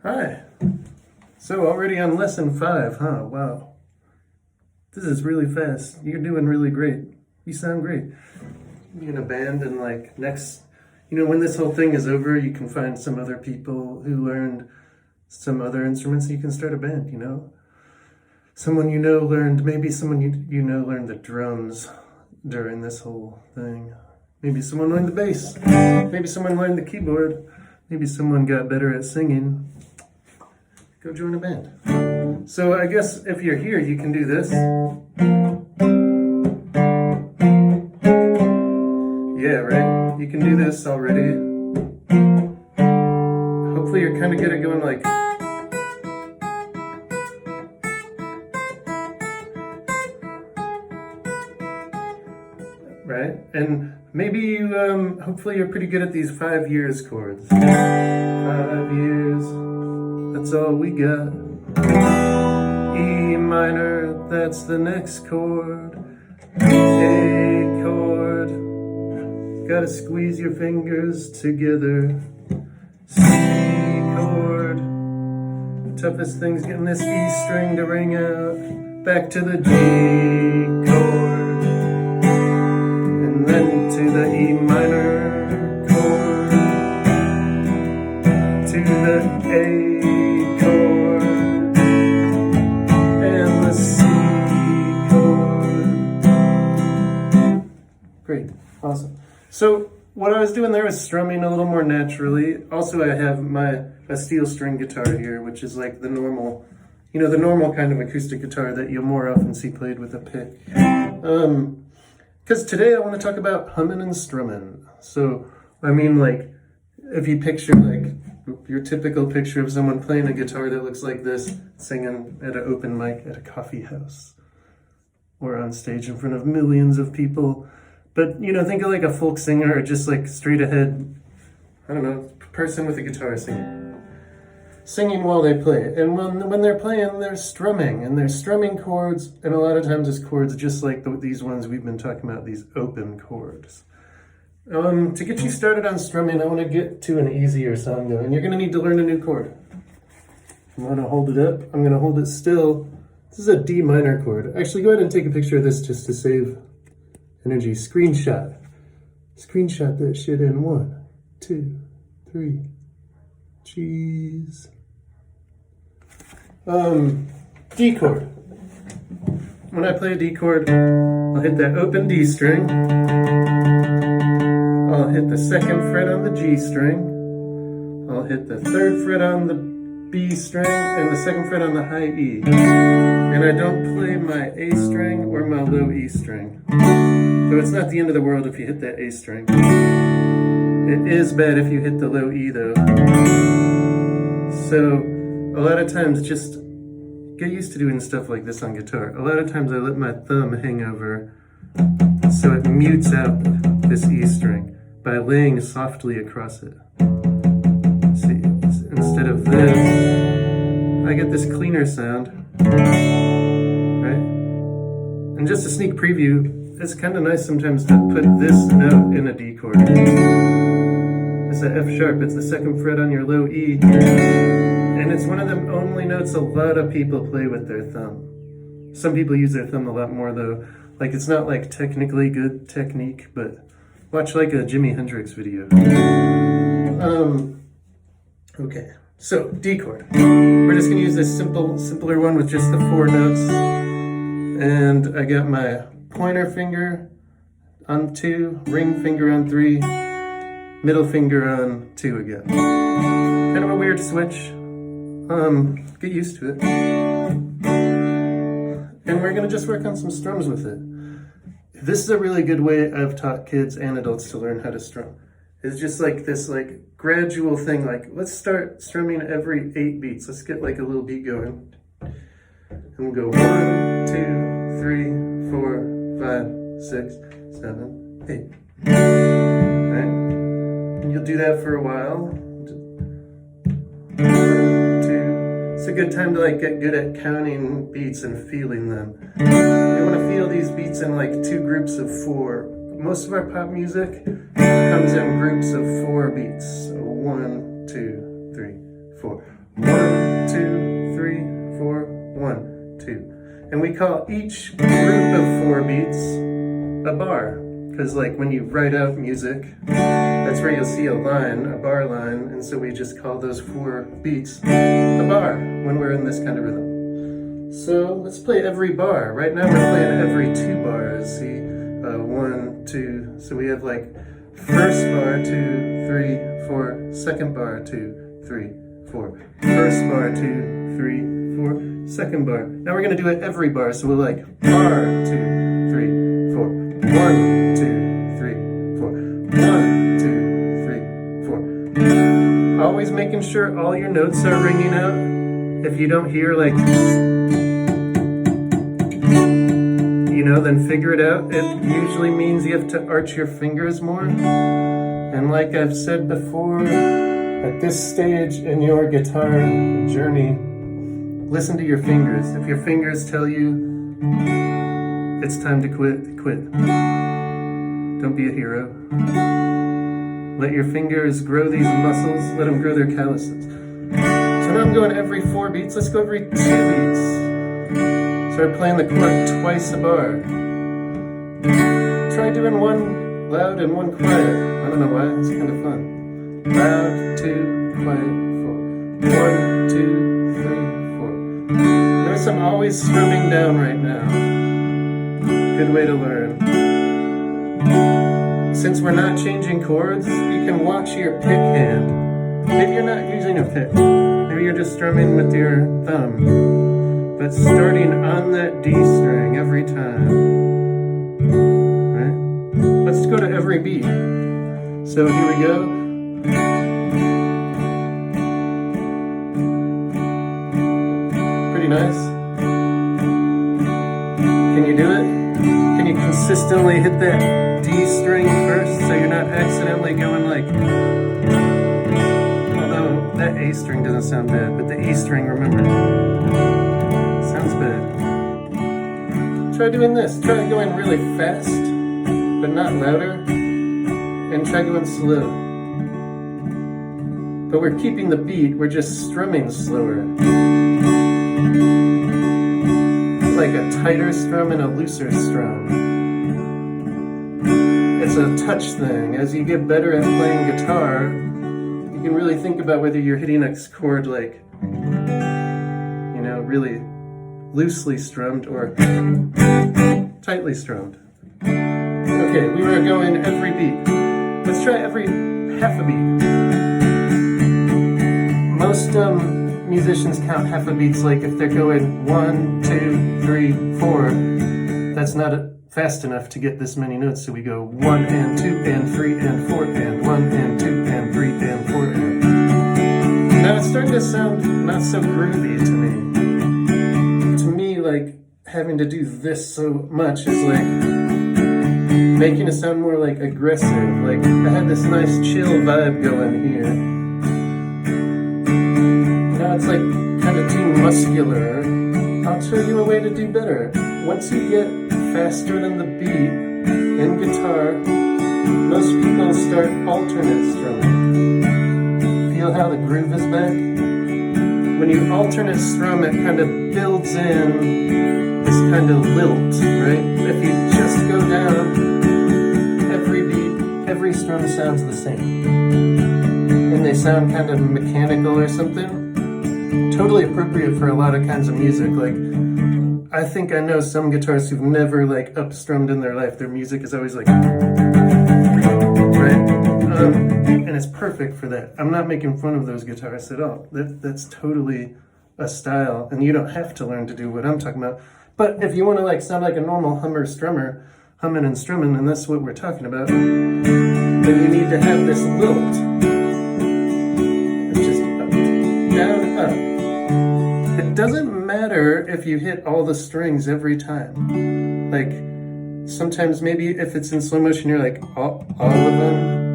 Hi. So already on lesson 5, huh? Wow. This is really fast. You're doing really great. You sound great. Be in a band and like next, when this whole thing is over, you can find some other people who learned some other instruments and you can start a band, Someone learned, maybe someone learned the drums during this whole thing. Maybe someone learned the bass. Maybe someone learned the keyboard. Maybe someone got better at singing. Go join a band. So I guess if you're here, you can do this. Yeah, right? You can do this already. Hopefully you're kind of good at going like... Right? And maybe you, hopefully you're pretty good at these 5 years chords. 5 years, that's all we got. E minor, that's the next chord. A chord, gotta squeeze your fingers together. C chord, toughest thing's getting this E string to ring out. Back to the G chord. Then to the E minor chord, to the A chord, and the C chord. Great, awesome. So what I was doing there was strumming a little more naturally. Also, I have a steel string guitar here, which is like the normal, the normal kind of acoustic guitar that you'll more often see played with a pick. Because today I want to talk about Hummin and Strummin. So, like, if you picture, like, your typical picture of someone playing a guitar that looks like this, singing at an open mic at a coffee house, or on stage in front of millions of people. But, think of like a folk singer or just like straight ahead, I don't know, person with a guitar singing while they play. And when they're playing, they're strumming, and they're strumming chords, and a lot of times it's chords just like these ones we've been talking about, these open chords. To get you started on strumming, I want to get to an easier song though, and you're going to need to learn a new chord. I'm going to hold it up. I'm going to hold it still. This is a D minor chord. Actually, go ahead and take a picture of this just to save energy. Screenshot that shit in 1, 2, 3. Cheese. D chord. When I play a D chord, I'll hit that open D string. I'll hit the 2nd fret on the G string. I'll hit the 3rd fret on the B string and the 2nd fret on the high E. And I don't play my A string or my low E string. So it's not the end of the world if you hit that A string. It is bad if you hit the low E though. So a lot of times, just get used to doing stuff like this on guitar. A lot of times I let my thumb hang over so it mutes out this E string by laying softly across it. See, instead of this, I get this cleaner sound, right? And just a sneak preview, it's kind of nice sometimes to put this note in a D chord. It's an F sharp, it's the 2nd fret on your low E. And it's one of the only notes a lot of people play with their thumb. Some people use their thumb a lot more though. Like, it's not like technically good technique, but watch like a Jimi Hendrix video. Okay, so D chord. We're just gonna use this simpler one with just the 4 notes. And I got my pointer finger on 2, ring finger on 3, middle finger on 2 again. Kind of a weird switch. Get used to it. And we're gonna just work on some strums with it. This is a really good way I've taught kids and adults to learn how to strum. It's just like this gradual thing, like let's start strumming every 8 beats. Let's get like a little beat going. And we'll go 1, 2, 3, 4, 5, 6, 7, 8. Right? And you'll do that for a while. 1, 2. It's a good time to get good at counting beats and feeling them. You want to feel these beats in 2 groups of 4. Most of our pop music comes in groups of 4 beats. So 1, 2, 3, 4. 1, 2, 3, 4, 1, 2. And we call each group of 4 beats a bar. Because like when you write out music, that's where you'll see a line, a bar line, and so we just call those 4 beats a bar when we're in this kind of rhythm. So let's play every bar. Right now we're playing every 2 bars. See, 1, 2. So we have like first bar, 2, 3, 4. Second bar, 2, 3, 4. First bar, 2, 3, 4. Second bar. Now we're gonna do it every bar. So we're like bar, 2, 3, 4. 1, 2, 3, 4. 1, 2, 3, 4. Always making sure all your notes are ringing out. If you don't hear like, then figure it out. It usually means you have to arch your fingers more. And like I've said before, at this stage in your guitar journey, listen to your fingers. If your fingers tell you it's time to quit, quit. Don't be a hero. Let your fingers grow these muscles. Let them grow their calluses. So now I'm going every 4 beats. Let's go every 2 beats. Start playing the chord twice a bar. Try doing one loud and one quiet. I don't know why, it's kind of fun. Loud, 2, quiet, 4. 1, 2, 3, 4. Notice I'm always strumming down right now. Good way to learn. Since we're not changing chords, you can watch your pick hand. Maybe you're not using a pick. Maybe you're just strumming with your thumb. But starting on that D string every time, right? Let's go to every beat. So here we go. Pretty nice. Can you do it? Can you consistently hit that D string first so you're not accidentally going like, although that A string doesn't sound bad, but the E string, remember. Sounds bad. Try doing this. Try going really fast, but not louder. And try going slow. But we're keeping the beat, we're just strumming slower. Like a tighter strum and a looser strum. It's a touch thing. As you get better at playing guitar, you can really think about whether you're hitting a chord like, really loosely strummed or tightly strummed. Okay, we were going every beat. Let's try every half a beat. Most musicians count half a beats like if they're going 1, 2, 3, 4. That's not fast enough to get this many notes, so we go 1 and 2 and 3 and 4 and 1 and 2 and 3 and 4 and... Now it's starting to sound not so groovy to me. Like having to do this so much is like making it sound more like aggressive. Like I had this nice chill vibe going here. Now it's like kind of too muscular. I'll show you a way to do better. Once you get faster than the beat in guitar, most people start alternate strumming. Feel how the groove is back? When you alternate strum, it kind of builds in this kind of lilt, right? If you just go down, every beat, every strum sounds the same. And they sound kind of mechanical or something. Totally appropriate for a lot of kinds of music. Like, I think I know some guitarists who've never like up-strummed in their life. Their music is always like, right? And it's perfect for that. I'm not making fun of those guitarists at all. That's totally a style, and you don't have to learn to do what I'm talking about. But if you want to like sound like a normal Hummin and Strummin, and that's what we're talking about, then you need to have this lilt. It's just up, down, up. It doesn't matter if you hit all the strings every time. Like sometimes maybe if it's in slow motion, you're like all of them.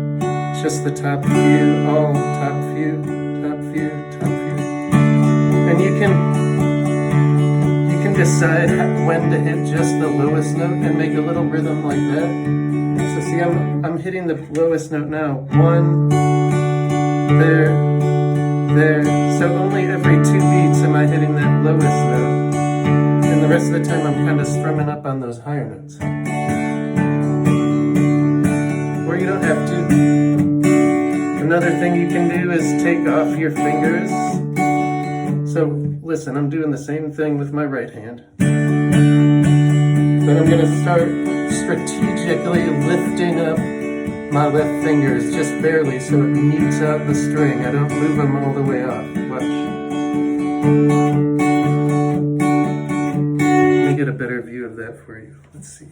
Just the top few, all top few, top few, top few. And you can decide when to hit just the lowest note and make a little rhythm like that. So see, I'm hitting the lowest note now. 1, there. So only every rest of the time I'm kind of strumming up on those higher notes. Or you don't have to. Another thing you can do is take off your fingers. So listen, I'm doing the same thing with my right hand. But I'm going to start strategically lifting up my left fingers just barely so it meets out the string. I don't move them all the way off. Watch. Let me get a better view of that for you. Let's see.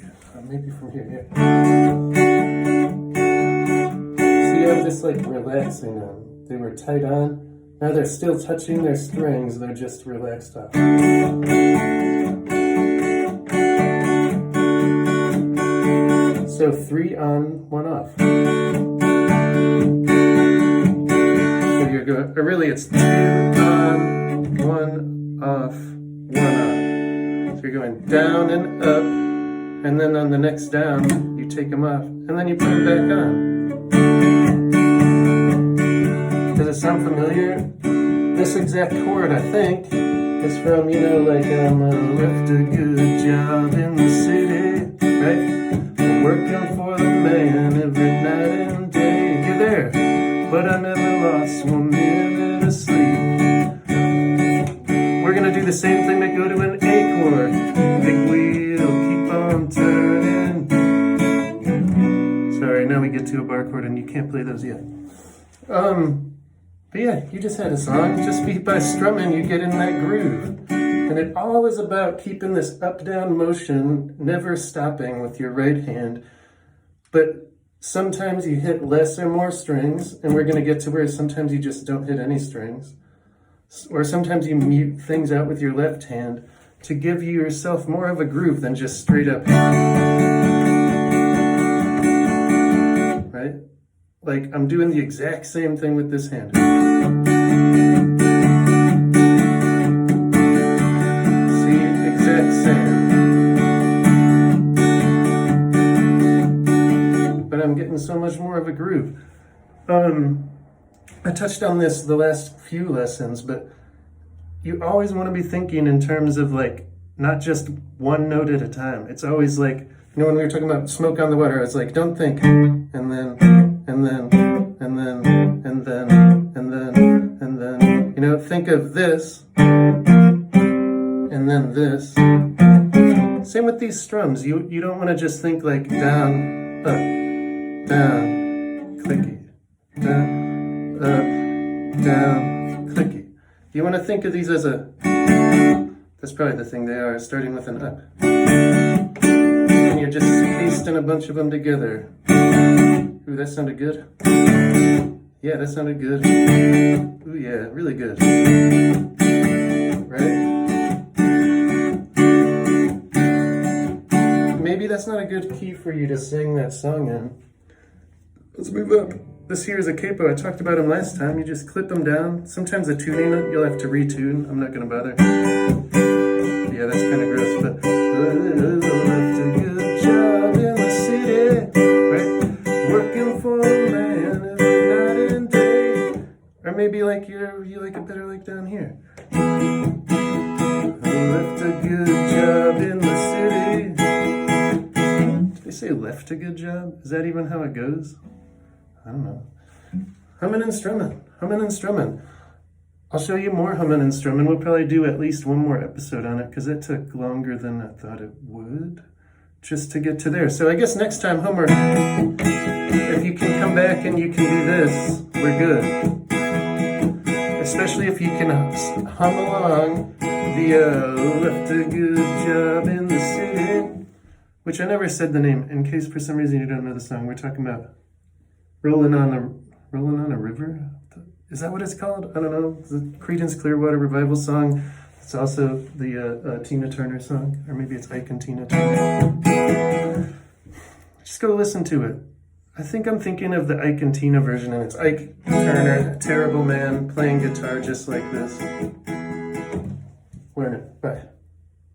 Maybe from here. See, I'm just like relaxing them. They were tight on. Now they're still touching their strings. They're just relaxed off. So 3 on, 1 off. So you're going, or really it's 2 on, 1 off, 1 on. So you're going down and up, and then on the next down, you take them off, and then you put them back on. Does it sound familiar? This exact chord, I think, is from, you know, like left a good job in the city, right? Working for the man every night and day. You're there, but I never lost 1 minute of sleep. We're gonna do the same thing but go to an A chord. Big wheel, keep on turning. Sorry, now we get to a bar chord and you can't play those yet. But yeah, you just had a song. Just by strumming, you get in that groove. And it all is about keeping this up-down motion, never stopping with your right hand. But sometimes you hit less or more strings, and we're going to get to where sometimes you just don't hit any strings. Or sometimes you mute things out with your left hand to give yourself more of a groove than just straight up. Right? Like, I'm doing the exact same thing with this hand. But I'm getting so much more of a groove. I touched on this the last few lessons, but you always want to be thinking in terms of like not just one note at a time. It's always like, you know, when we were talking about Smoke on the Water, it's like, don't think, and then, and then, and then, and then, and then, and then, you know, think of this, and then this. Same with these strums. You don't want to just think like down, up, down, clicky, down, up, down, clicky. You want to think of these as a, that's probably the thing they are, starting with an up. And you're just pasting a bunch of them together. Ooh, that sounded good. Yeah, that sounded good. Ooh, yeah, really good. Right? Maybe that's not a good key for you to sing that song in. Let's move up. This here is a capo. I talked about them last time. You just clip them down. Sometimes the tuning, you'll have to retune. I'm not going to bother. Yeah, that's kind of gross, but left a good job in the city, right? Working for a man every night and day. Or maybe like you like it better like down here. Left a good job in the city. Did they say left a good job? Is that even how it goes? I don't know. Hummin and Strummin. Hummin and Strummin. I'll show you more Hummin and Strummin. We'll probably do at least one more episode on it because it took longer than I thought it would just to get to there. So I guess next time, Homer, if you can come back and you can do this, we're good. Especially if you can hum along the left a good job in the city, which I never said the name in case for some reason you don't know the song. We're talking about Rolling on a River? Is that what it's called? I don't know. The Creedence Clearwater Revival song. It's also the Tina Turner song. Or maybe it's Ike and Tina Turner. Just go listen to it. I think I'm thinking of the Ike and Tina version, and it's Ike Turner, a terrible man, playing guitar just like this. Learn it. Bye.